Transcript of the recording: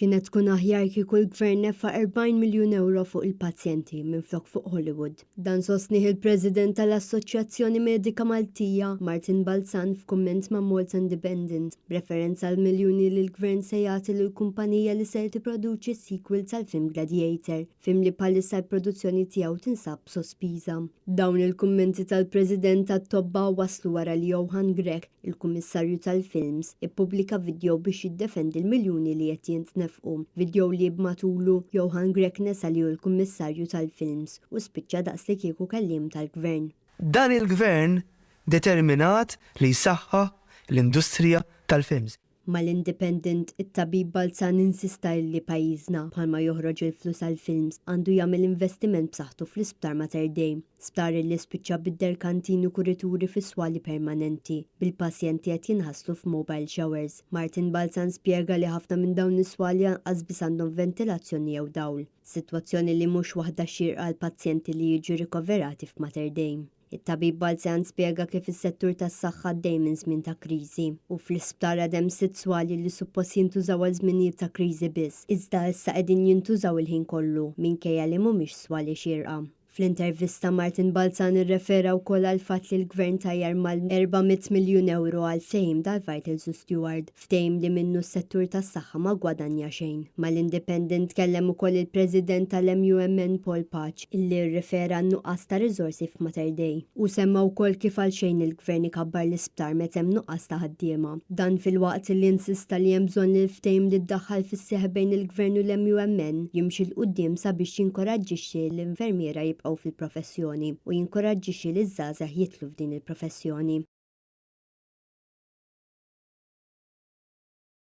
Kienet tkun aħjar kieku l-gvern nefa' 40 miljun euro fuq il-pazjenti minflok fuq Hollywood. Dan sostniħ il-President tal-Assoċjazzjoni Medika Maltija, Martin Balzan, f'kumment ma' Malta Independent, b'referenza għal miljuni li l-gvern se jagħti lill-kumpanija li se tipproduċi sequel tal-film Gladiator, film li bħalissa l-produzzjoni tiegħu tinsab sospiża. Dawn il-kummenti tal-President tat-tobba waslu wara li Johan Grek, il-Kummissarju tal-Films, ippubblika video biex jiddefendi l-miljuni li qed nefqu. Video li b'matulu Johan Grek nesali l-Kummissarju tal-Films u spiċċa daqs li kieku kellim tal-Gvern. Dan il-Gvern determinat li jsaħħa l-industrija tal-films. Mal-Independent, it-tabib Balzan insista li pajjiżna bħalma joħroġ il-flus għal-films għandu jagħmel investiment b'saħħtu fl-isptar Mater Dei. Sptar li spiċċa bidder kantini u kurituri fis-swali permanenti bil-pazjenti qed jinħasslu f'mobile showers. Martin Balzan spjega li ħafna minn dawn is-swali anqas biss għandhom ventilazzjoni jew dawl. Sitwazzjoni li mhux waħda xierqa għal pazjenti li jiġu rikoverati f'Mater Dei. It-tabib Balzan spjega kif is-settur tas-saħħa dejjem minn żmien ta' kriżi u fl-isptar hemm 6 swali li suppost jintużaw għal żminijiet ta' kriżi biss, iżda issa qegħdin jintużaw il-ħin kollu minkejja li mhumiex swali xierqa. Fl-intervista Martin Balzan irrefera wkoll għal fatt li l-Gvern tajjar mal-400 miljun euro għal ftehim tal-Vitals u Steward, ftehim li minnu s-settur tas-saħħa ma gwadanja xejn. Mal-Independent kellem ukoll il-President tal-MUMN Paul Patch illi rrefera n-nuqqas ta' riżorsi f'Mater Dei u semma wkoll kif għal xejn il-Gvern ikabbar l-isptar meta hemm nuqqas ta' ħaddiema. Dan fil-waqt li insista li hemm bżonn li l-ftehim li ddaħħal fis-seħħ bejn il-Gvern u l-MUMN jimxi l-qudiem sabiex jinkoraġġixxi l-infermiera fil-professjoni u jinkoraġġixxi li żgħażagħ jidħlu f'din il-professjoni.